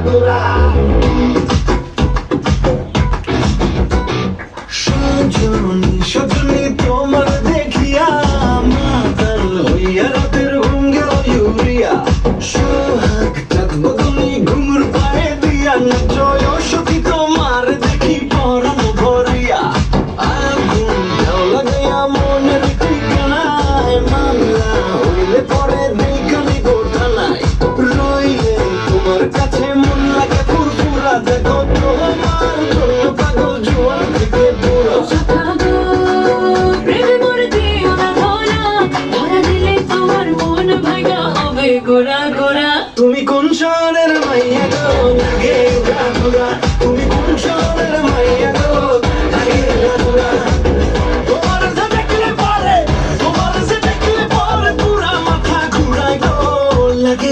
গোরা সজনী সজনী তোমার দেখিয়া মাতাল হইয়া রাতের ঘুম গেল ইউরিয়া সোহাগ চাঁদ বদলি ঘুঙুর পায়ে দিয়া জয় সতী তোমার দেখি পরানো ভরিয়া আগুন ঢাও লাগাইয়া মনের ঠিকানায় মামলা হইলে পরে দেখানি গোঠানায় রইলে তোমার কাছে মন লাগে ফুরফুরা দেখো তোমার জন্য পাগল জোয়ার থেকে বুড়ো গোরা গোরা তুমি কোন শহরের মাইয়া গো লাগে গোরা গোরা